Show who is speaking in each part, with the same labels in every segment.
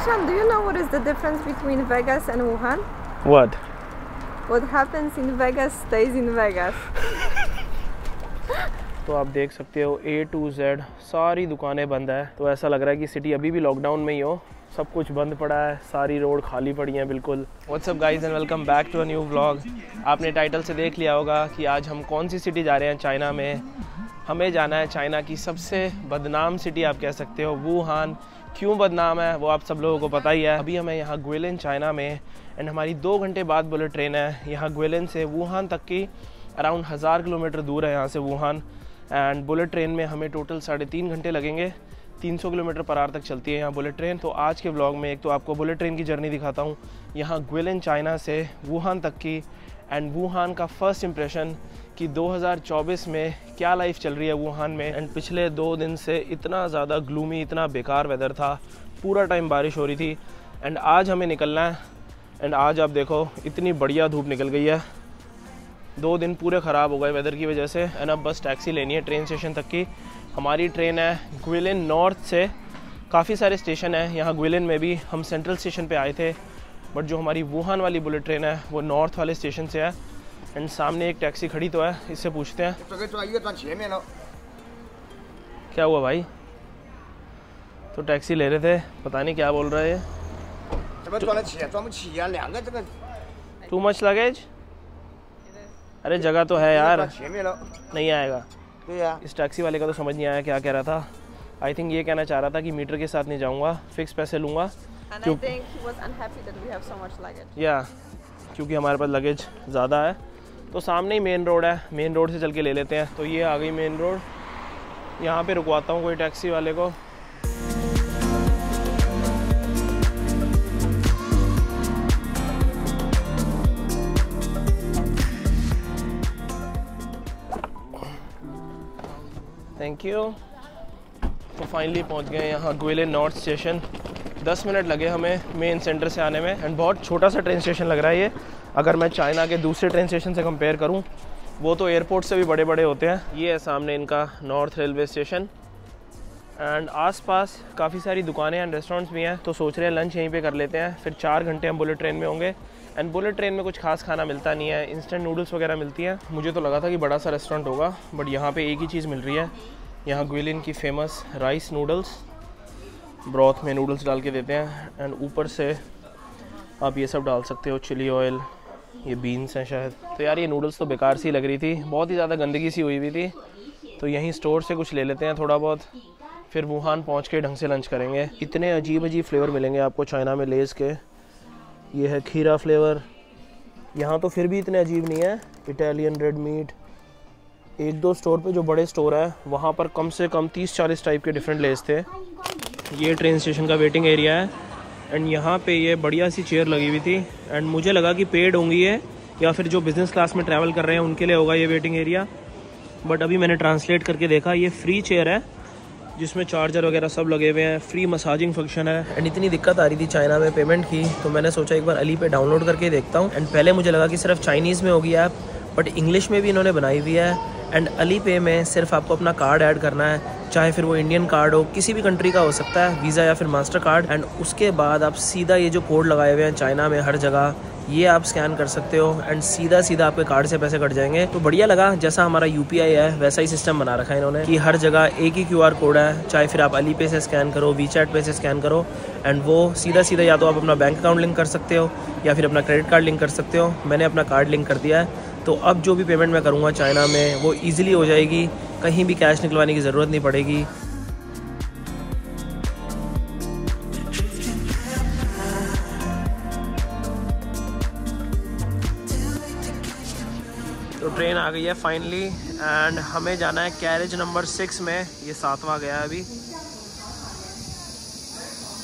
Speaker 1: Zishan, do you know what is the difference between Vegas and Wuhan?
Speaker 2: What?
Speaker 1: What happens in Vegas stays in Vegas.
Speaker 2: तो आप देख सकते हो A to Z सारी दुकानें बंद है। तो ऐसा लग रहा है कि सिटी अभी भी लॉकडाउन में ही हो, सब कुछ बंद पड़ा है, सारी रोड खाली पड़ी हैं बिल्कुल। What's up guys and welcome back to a new vlog. आपने टाइटल से देख लिया होगा कि आज हम कौन सी सिटी जा रहे हैं चाइना में। हमें जाना है चाइना की सबसे बदनाम सिटी आप कह सकते हो, वुहान। क्यों बदनाम है वो आप सब लोगों को पता ही है। अभी हमें यहाँ ग्विलिन चाइना में एंड हमारी 2 घंटे बाद बुलेट ट्रेन है। यहाँ ग्विलिन से वुहान तक की अराउंड 1000 किलोमीटर दूर है यहाँ से वुहान। एंड बुलेट ट्रेन में हमें टोटल 3.5 घंटे लगेंगे। 300 किलोमीटर पर आवर तक चलती है यहाँ बुलेट ट्रेन। तो आज के व्लॉग में एक तो आपको बुलेट ट्रेन की जर्नी दिखाता हूँ यहाँ ग्विलिन चाइना से वुहान तक की, एंड वुहान का फर्स्ट इम्प्रेशन कि 2024 में क्या लाइफ चल रही है वुहान में। एंड पिछले 2 दिन से इतना ज़्यादा ग्लूमी, इतना बेकार वेदर था, पूरा टाइम बारिश हो रही थी। एंड आज हमें निकलना है एंड आज आप देखो इतनी बढ़िया धूप निकल गई है। 2 दिन पूरे ख़राब हो गए वेदर की वजह से। एंड अब बस टैक्सी लेनी है ट्रेन स्टेशन तक की। हमारी ट्रेन है ग्विलिन नॉर्थ से। काफ़ी सारे स्टेशन हैं यहाँ ग्विलिन में भी। हम सेंट्रल स्टेशन पे आए थे, बट जो हमारी वुहान वाली बुलेट ट्रेन है वो नॉर्थ वाले स्टेशन से है। एंड सामने एक टैक्सी खड़ी तो है, इससे पूछते हैं क्या हुआ भाई। तो टैक्सी ले रहे थे, पता नहीं क्या बोल रहा है। Too much luggage. अरे जगह तो है यार, नहीं आएगा। इस टैक्सी वाले का तो समझ नहीं आया क्या कह रहा था। आई थिंक ये कहना चाह रहा था कि मीटर के साथ नहीं जाऊंगा, फिक्स पैसे लूँगा। या क्योंकि हमारे पास लगेज ज़्यादा है। तो सामने ही मेन रोड है, मेन रोड से चल के ले लेते हैं। तो ये आ गई मेन रोड, यहाँ पे रुकवाता हूँ कोई टैक्सी वाले को। Thank you. तो फाइनली पहुंच गए यहाँ ग्विलिन नॉर्थ स्टेशन। 10 मिनट लगे हमें मेन सेंटर से आने में। एंड बहुत छोटा सा ट्रेन स्टेशन लग रहा है ये, अगर मैं चाइना के दूसरे ट्रेन स्टेशन से कंपेयर करूँ। वो तो एयरपोर्ट से भी बड़े बड़े होते हैं। ये है सामने इनका नॉर्थ रेलवे स्टेशन। एंड आसपास काफ़ी सारी दुकानें एंड रेस्टोरेंट्स भी हैं। तो सोच रहे हैं लंच यहीं पे कर लेते हैं, फिर 4 घंटे हम बुलेट ट्रेन में होंगे। एंड बुलेट ट्रेन में कुछ खास खाना मिलता नहीं है, इंस्टेंट नूडल्स वगैरह मिलती हैं। मुझे तो लगा था कि बड़ा सा रेस्टोरेंट होगा, बट यहाँ पे एक ही चीज़ मिल रही है। यहाँ ग्विलिन की फेमस राइस नूडल्स, ब्रॉथ में नूडल्स डाल के देते हैं। एंड ऊपर से आप ये सब डाल सकते हो, चिली ऑयल, ये बीन्स हैं शायद। तो यार ये नूडल्स तो बेकार सी लग रही थी, बहुत ही ज़्यादा गंदगी सी हुई हुई थी। तो यहीं स्टोर से कुछ ले लेते हैं थोड़ा बहुत, फिर वुहान पहुँच के ढंग से लंच करेंगे। इतने अजीब अजीब फ्लेवर मिलेंगे आपको चाइना में लेज़ के। ये है खीरा फ्लेवर, यहाँ तो फिर भी इतने अजीब नहीं है। Italian red meat. 1-2 स्टोर पे जो बड़े स्टोर है वहाँ पर कम से कम 30-40 टाइप के डिफरेंट लेज़ थे। ये ट्रेन स्टेशन का वेटिंग एरिया है। एंड यहाँ पे ये बढ़िया सी चेयर लगी हुई थी। एंड मुझे लगा कि पेड होंगी ये, या फिर जो बिज़नेस क्लास में ट्रैवल कर रहे हैं उनके लिए होगा ये वेटिंग एरिया। बट अभी मैंने ट्रांसलेट करके देखा, ये फ्री चेयर है जिसमें चार्जर वगैरह सब लगे हुए हैं, फ्री मसाजिंग फंक्शन है। एंड इतनी दिक्कत आ रही थी चाइना में पेमेंट की, तो मैंने सोचा एक बार अली पे डाउनलोड करके देखता हूँ। एंड पहले मुझे लगा कि सिर्फ चाइनीज़ में होगी ऐप, बट इंग्लिश में भी इन्होंने बनाई हुई है। एंड अली पे में सिर्फ आपको अपना कार्ड ऐड करना है, चाहे फिर वो इंडियन कार्ड हो, किसी भी कंट्री का हो सकता है, वीज़ा या फिर मास्टर कार्ड। एंड उसके बाद आप सीधा ये जो कोड लगाए हुए हैं चाइना में हर जगह, ये आप स्कैन कर सकते हो एंड सीधा सीधा आपके कार्ड से पैसे कट जाएंगे। तो बढ़िया लगा, जैसा हमारा UPI है वैसा ही सिस्टम बना रखा है इन्होंने कि हर जगह एक ही QR कोड है, चाहे फिर आप अली पे से स्कैन करो, वीचैट पे से स्कैन करो। एंड वो सीधा सीधा या तो आप अपना बैंक अकाउंट लिंक कर सकते हो या फिर अपना क्रेडिट कार्ड लिंक कर सकते हो। मैंने अपना कार्ड लिंक कर दिया है, तो अब जो भी पेमेंट मैं करूँगा चाइना में वो ईजिली हो जाएगी, कहीं भी कैश निकलवाने की ज़रूरत नहीं पड़ेगी। तो ट्रेन आ गई है फाइनली एंड हमें जाना है कैरेज नंबर 6 में। ये 7वां गया है अभी।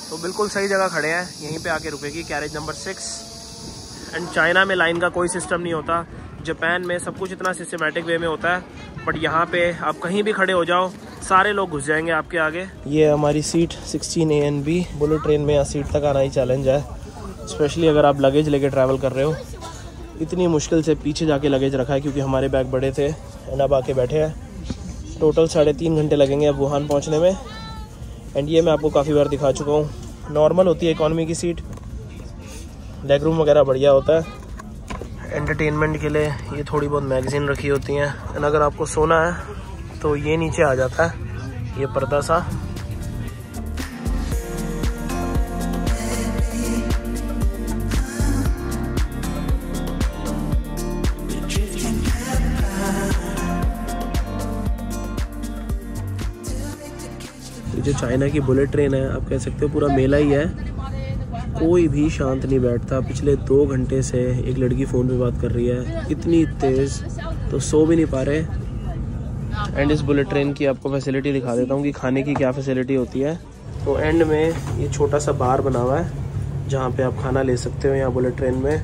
Speaker 2: तो बिल्कुल सही जगह खड़े हैं, यहीं पे आके रुकेगी कैरेज नंबर 6। एंड चाइना में लाइन का कोई सिस्टम नहीं होता। जापान में सब कुछ इतना सिस्टमेटिक वे में होता है, बट यहाँ पे आप कहीं भी खड़े हो जाओ, सारे लोग घुस जाएंगे आपके आगे। ये हमारी सीट 16 ANB। बुलेट ट्रेन में यहाँ सीट तक आना ही चैलेंज है, स्पेशली अगर आप लगेज लेके ट्रैवल कर रहे हो। इतनी मुश्किल से पीछे जाके लगेज रखा है क्योंकि हमारे बैग बड़े थे। एंड अब आके बैठे हैं। टोटल 3.5 घंटे लगेंगे अब वुहान पहुँचने में। एंड ये मैं आपको काफ़ी बार दिखा चुका हूँ, नॉर्मल होती है इकॉनमी की सीट, लेग रूम वगैरह बढ़िया होता है। एंटरटेनमेंट के लिए ये थोड़ी बहुत मैगज़ीन रखी होती हैं, एंड अगर आपको सोना है तो ये नीचे आ जाता है ये पर्दा सा। जो चाइना की बुलेट ट्रेन है, आप कह सकते हो पूरा मेला ही है, कोई भी शांत नहीं बैठता। पिछले 2 घंटे से एक लड़की फ़ोन पे बात कर रही है, इतनी तेज़ तो सो भी नहीं पा रहे। एंड इस बुलेट ट्रेन की आपको फैसिलिटी दिखा देता हूँ कि खाने की क्या फैसिलिटी होती है। तो एंड में ये छोटा सा बार बना हुआ है जहाँ पे आप खाना ले सकते हो। यहाँ बुलेट ट्रेन में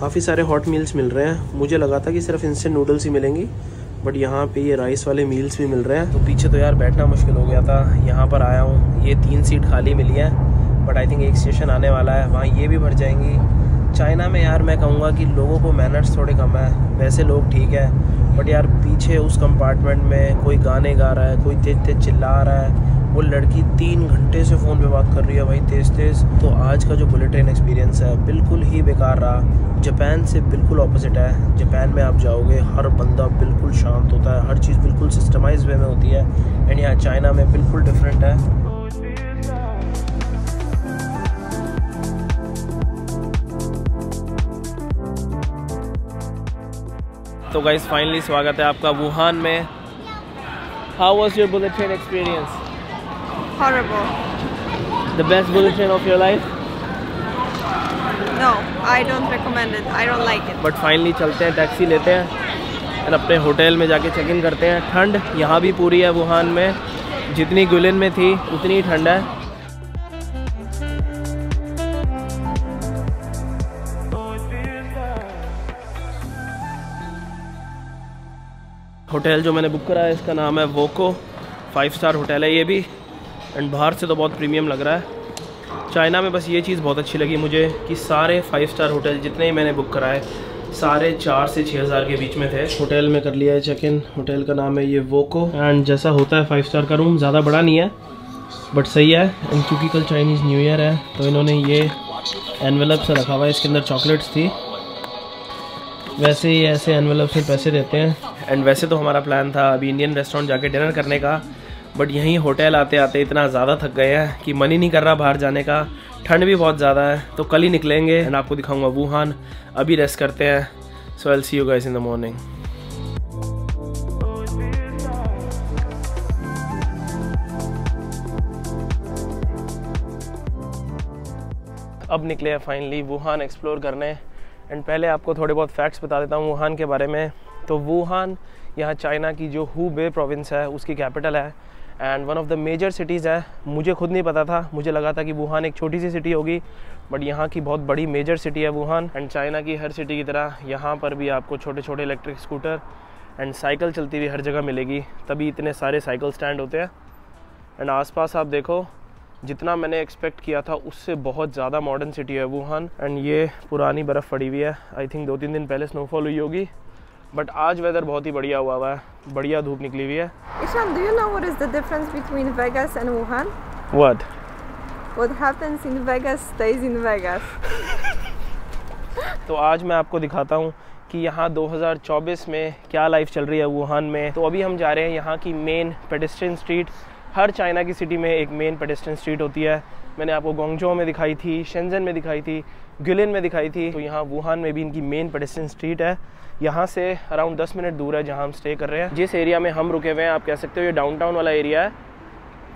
Speaker 2: काफ़ी सारे हॉट मील्स मिल रहे हैं। मुझे लगा था कि सिर्फ इंस्टेंट नूडल्स ही मिलेंगी, बट यहाँ पे ये राइस वाले मील्स भी मिल रहे हैं। तो पीछे तो यार बैठना मुश्किल हो गया था, यहाँ पर आया हूँ, ये 3 सीट खाली मिली है, बट आई थिंक एक स्टेशन आने वाला है, वहाँ ये भी भर जाएंगी। चाइना में यार मैं कहूँगा कि लोगों को मैनर्स थोड़े कम है, वैसे लोग ठीक है, बट यार पीछे उस कंपार्टमेंट में कोई गाने गा रहा है, कोई तेज तेज चिल्ला रहा है, वो लड़की 3 घंटे से फ़ोन पे बात कर रही है भाई तेज़ तेज़। तो आज का जो बुलेट ट्रेन एक्सपीरियंस है बिल्कुल ही बेकार रहा। जापान से बिल्कुल ऑपोजिट है। जापान में आप जाओगे, हर बंदा बिल्कुल शांत होता है, हर चीज़ बिल्कुल सिस्टमाइज वे में होती है, एंड यहाँ चाइना में बिल्कुल डिफरेंट है। तो गाइस फाइनली स्वागत है आपका वुहान में। How was your bullet train experience?
Speaker 1: Horrible.
Speaker 2: The best bullet train of your life?
Speaker 1: No, I don't recommend it. I don't like it.
Speaker 2: But finally चलते हैं, टैक्सी लेते हैं और अपने होटल में जाके चेक इन करते हैं। ठंड यहाँ भी पूरी है वुहान में, जितनी गुलिन में थी उतनी ही ठंड है। होटल जो मैंने बुक करा है इसका नाम है वोको, 5 स्टार होटल है ये भी, एंड बाहर से तो बहुत प्रीमियम लग रहा है। चाइना में बस ये चीज़ बहुत अच्छी लगी मुझे कि सारे 5 स्टार होटल जितने ही मैंने बुक कराए सारे 4 से 6 हज़ार के बीच में थे। होटल में कर लिया है चेक इन। होटल का नाम है ये वोको, एंड जैसा होता है 5 स्टार का रूम, ज़्यादा बड़ा नहीं है बट सही है। एंड क्योंकि कल चाइनीज़ न्यू ईयर है तो इन्होंने ये एनवेलप से रखा हुआ है, इसके अंदर चॉकलेट्स थी। वैसे ही ऐसे एनवेलप से पैसे देते हैं। एंड वैसे तो हमारा प्लान था अभी इंडियन रेस्टोरेंट जाके डिनर करने का, बट यहीं होटल आते आते इतना ज़्यादा थक गए हैं कि मन ही नहीं कर रहा बाहर जाने का। ठंड भी बहुत ज़्यादा है, तो कल ही निकलेंगे एंड आपको दिखाऊंगा वुहान। अभी रेस्ट करते हैं, so I will see you guys in the morning. अब निकले हैं फाइनली वुहान एक्सप्लोर करने। एंड पहले आपको थोड़े बहुत फैक्ट्स बता देता हूँ वुहान के बारे में। तो वुहान यहाँ चाइना की जो हुबे प्रोविंस है उसकी कैपिटल है, and one of the major cities है। मुझे खुद नहीं पता था, मुझे लगा था कि वुहान एक छोटी सी सिटी होगी, बट यहाँ की बहुत बड़ी मेजर सिटी है वुहान। एंड चाइना की हर सिटी की तरह यहाँ पर भी आपको छोटे छोटे इलेक्ट्रिक स्कूटर एंड साइकिल चलती हुई हर जगह मिलेगी, तभी इतने सारे साइकिल स्टैंड होते हैं। एंड आसपास आप देखो, जितना मैंने एक्सपेक्ट किया था उससे बहुत ज़्यादा मॉडर्न सिटी है वुहान। एंड ये पुरानी बर्फ़ पड़ी हुई है, आई थिंक 2-3 दिन पहले स्नोफॉल हुई होगी, बट आज वेदर बहुत ही बढ़िया हुआ है, बढ़िया धूप निकली हुई है।
Speaker 1: Ishan, do you know what is the difference between Vegas and Wuhan?
Speaker 2: What?
Speaker 1: What happens in Vegas stays in Vegas.
Speaker 2: तो आज मैं आपको दिखाता हूँ कि यहाँ 2024 में क्या लाइफ चल रही है वुहान में। तो अभी हम जा रहे हैं यहाँ की मेन पेडेस्ट्रियन स्ट्रीट। हर चाइना की सिटी में एक मेन पेडेस्ट्रियन स्ट्रीट होती है। मैंने आपको ग्वांगझो में दिखाई थी, शेंजन में दिखाई थी, गुलिन में दिखाई थी। तो यहाँ वुहान में भी इनकी मेन पेडेस्ट्रियन स्ट्रीट है। यहाँ से अराउंड 10 मिनट दूर है जहाँ हम स्टे कर रहे हैं। जिस एरिया में हम रुके हुए हैं आप कह सकते हो ये डाउनटाउन वाला एरिया है।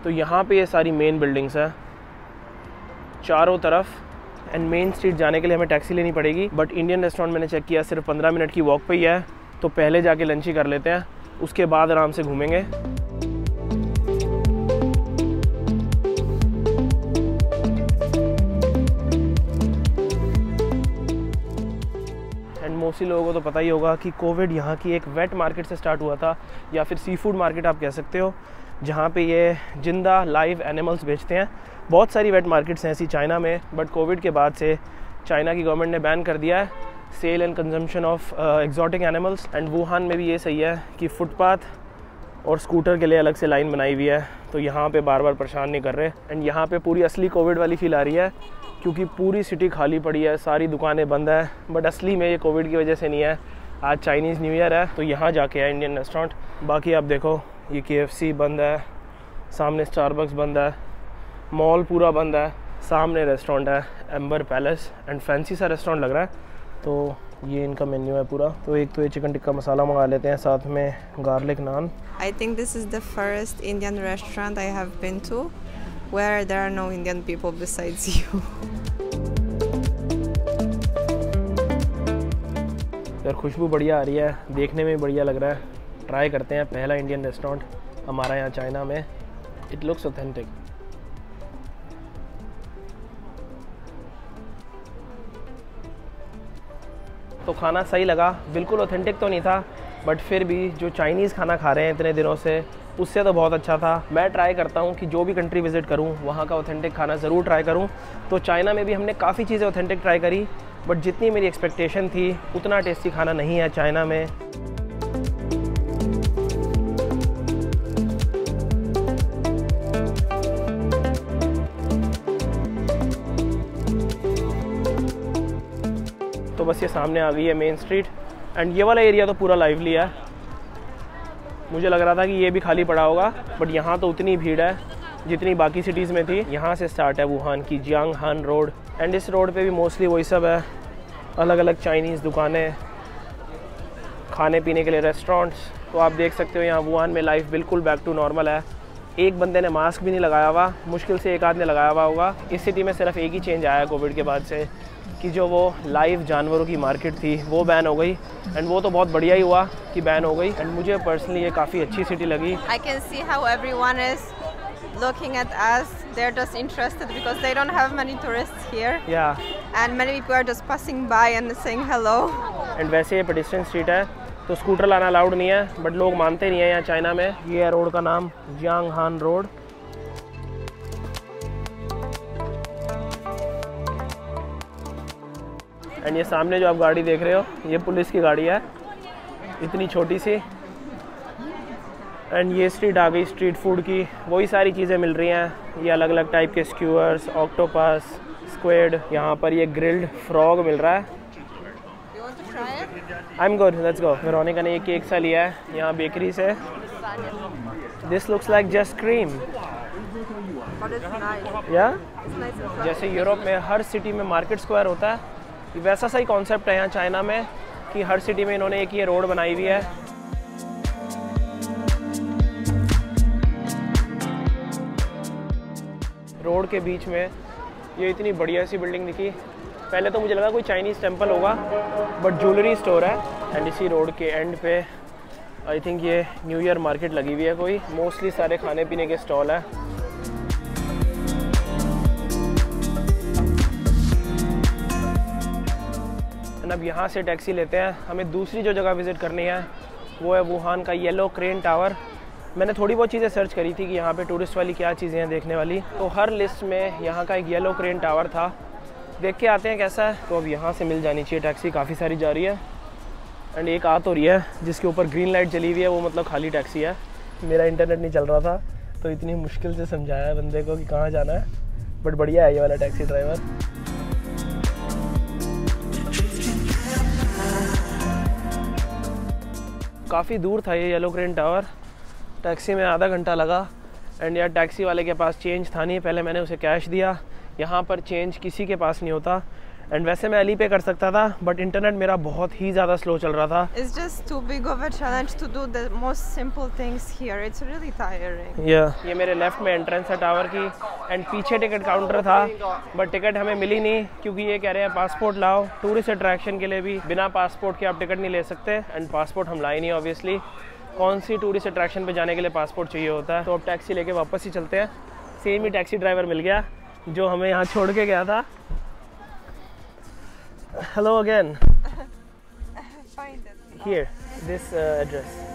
Speaker 2: तो यहाँ पे ये सारी मेन बिल्डिंग्स हैं चारों तरफ, एंड मेन स्ट्रीट जाने के लिए हमें टैक्सी लेनी पड़ेगी। बट इंडियन रेस्टोरेंट मैंने चेक किया सिर्फ 15 मिनट की वॉक पे ही है, तो पहले जाके लंच ही कर लेते हैं, उसके बाद आराम से घूमेंगे। मोस्टली लोगों को तो पता ही होगा कि कोविड यहाँ की एक वेट मार्केट से स्टार्ट हुआ था, या फिर सी फूड मार्केट आप कह सकते हो, जहाँ पे ये जिंदा लाइव एनिमल्स बेचते हैं। बहुत सारी वेट मार्केट्स हैं ऐसी चाइना में, बट कोविड के बाद से चाइना की गवर्नमेंट ने बैन कर दिया है sale and consumption of exotic animals. And Wuhan में भी ये सही है कि फुटपाथ और स्कूटर के लिए अलग से लाइन बनाई हुई है, तो यहाँ पे बार बार परेशान नहीं कर रहे। एंड यहाँ पे पूरी असली कोविड वाली फील आ रही है क्योंकि पूरी सिटी खाली पड़ी है, सारी दुकानें बंद है। बट असली में ये कोविड की वजह से नहीं है, आज चाइनीज़ न्यू ईयर है तो यहाँ जाके है इंडियन रेस्टोरेंट। बाकी आप देखो ये KFC बंद है, सामने स्टारबक्स बंद है, मॉल पूरा बंद है, सामने रेस्टोरेंट है एम्बर पैलेस एंड फैंसी सा रेस्टोरेंट लग रहा है। तो ये इनका मेन्यू है पूरा। तो एक तो ये चिकन टिक्का मसाला मंगा लेते हैं, साथ में garlic naan.
Speaker 1: I think this is the first Indian restaurant I have been to where there are no Indian people besides you.
Speaker 2: यार खुशबू बढ़िया आ रही है, देखने में बढ़िया लग रहा है। ट्राई करते हैं पहला इंडियन रेस्टोरेंट हमारा यहाँ चाइना में। It looks authentic. तो खाना सही लगा, बिल्कुल ऑथेंटिक तो नहीं था बट फिर भी जो चाइनीज़ खाना खा रहे हैं इतने दिनों से उससे तो बहुत अच्छा था। मैं ट्राई करता हूँ कि जो भी कंट्री विज़िट करूँ वहाँ का ऑथेंटिक खाना ज़रूर ट्राई करूँ। तो चाइना में भी हमने काफ़ी चीज़ें ऑथेंटिक ट्राई करी बट जितनी मेरी एक्सपेक्टेशन थी उतना टेस्टी खाना नहीं है चाइना में। तो बस ये सामने आ गई है मेन स्ट्रीट एंड ये वाला एरिया तो पूरा लाइवली है। मुझे लग रहा था कि ये भी खाली पड़ा होगा बट यहाँ तो उतनी भीड़ है जितनी बाकी सिटीज़ में थी। यहाँ से स्टार्ट है वुहान की जियांगहान रोड एंड इस रोड पे भी मोस्टली वही सब है, अलग अलग चाइनीज़ दुकानें, खाने पीने के लिए रेस्टोरेंट्स। तो आप देख सकते हो यहाँ वुहान में लाइफ बिल्कुल बैक टू नॉर्मल है। एक बंदे ने मास्क भी नहीं लगाया हुआ, मुश्किल से एक आध ने लगाया हुआ होगा। इस सिटी में सिर्फ एक ही चेंज आया कोविड के बाद से कि जो वो लाइव जानवरों की मार्केट थी वो बैन हो गई एंड वो तो बहुत बढ़िया ही हुआ कि बैन हो गई। एंड मुझे पर्सनली ये काफ़ी अच्छी सिटी लगी।
Speaker 1: I can see how everyone is looking at us. They're just interested because they don't have many tourists here.
Speaker 2: Yeah.
Speaker 1: And many people are just passing by and saying hello.
Speaker 2: And वैसे ये pedestrian street है तो scooter लाना allowed नहीं है but लोग मानते नहीं है यहाँ चाइना में। ये है रोड का नाम जियांगहान रोड। एंड ये सामने जो आप गाड़ी देख रहे हो ये पुलिस की गाड़ी है, इतनी छोटी सी। एंड ये स्ट्रीट आ गई स्ट्रीट फूड की, वही सारी चीज़ें मिल रही हैं। ये अलग अलग टाइप के स्क्यूअर्स, ऑक्टोपस, स्क्विड, यहाँ पर ये ग्रिल्ड फ्रॉग मिल रहा है। I am good, let's go. Veronica ने ये केक सा लिया है यहाँ बेकरी से। This looks like just cream. या जैसे यूरोप में हर सिटी में मार्केट स्क्वायर होता है वैसा सा ही कॉन्सेप्ट है यहाँ चाइना में कि हर सिटी में इन्होंने एक ये रोड बनाई हुई है। रोड के बीच में ये इतनी बढ़िया सी बिल्डिंग दिखी। पहले तो मुझे लगा कोई चाइनीज़ टेम्पल होगा बट ज्वेलरी स्टोर है। एंड इसी रोड के एंड पे आई थिंक ये न्यू ईयर मार्केट लगी हुई है कोई, मोस्टली सारे खाने पीने के स्टॉल है। अब यहाँ से टैक्सी लेते हैं, हमें दूसरी जो जगह विज़िट करनी है वो है वुहान का येलो क्रेन टावर। मैंने थोड़ी बहुत चीज़ें सर्च करी थी कि यहाँ पे टूरिस्ट वाली क्या चीज़ें हैं देखने वाली, तो हर लिस्ट में यहाँ का एक येलो क्रेन टावर था। देख के आते हैं कैसा है। तो अब यहाँ से मिल जानी चाहिए टैक्सी, काफ़ी सारी जा रही है। एंड एक आ तो रही है जिसके ऊपर ग्रीन लाइट जली हुई है, वो मतलब खाली टैक्सी है। मेरा इंटरनेट नहीं चल रहा था तो इतनी मुश्किल से समझाया है बंदे को कि कहाँ जाना है, बट बढ़िया है ये वाला टैक्सी ड्राइवर। काफ़ी दूर था ये येलो क्रेन टावर, टैक्सी में आधा घंटा लगा। एंड यार टैक्सी वाले के पास चेंज था नहीं, पहले मैंने उसे कैश दिया। यहाँ पर चेंज किसी के पास नहीं होता। एंड वैसे मैं अली पे कर सकता था बट इंटरनेट मेरा बहुत ही ज़्यादा स्लो चल रहा था।
Speaker 1: It's just too big of a challenge to do the most simple things here. It's really tiring.
Speaker 2: ये मेरे लेफ्ट में एंट्रेंस है टावर की एंड पीछे टिकट काउंटर था बट टिकट हमें मिली नहीं क्योंकि ये कह रहे हैं पासपोर्ट लाओ। टूरिस्ट अट्रैक्शन के लिए भी बिना पासपोर्ट के आप टिकट नहीं ले सकते एंड पासपोर्ट हम लाए नहीं ऑब्वियसली। कौन सी टूरिस्ट अट्रैक्शन पे जाने के लिए पासपोर्ट चाहिए होता है। तो अब टैक्सी लेके वापस ही चलते हैं। सेम ही टैक्सी ड्राइवर मिल गया जो हमें यहाँ छोड़ के गया था। Hello again.
Speaker 1: Find it.
Speaker 2: Here, this address.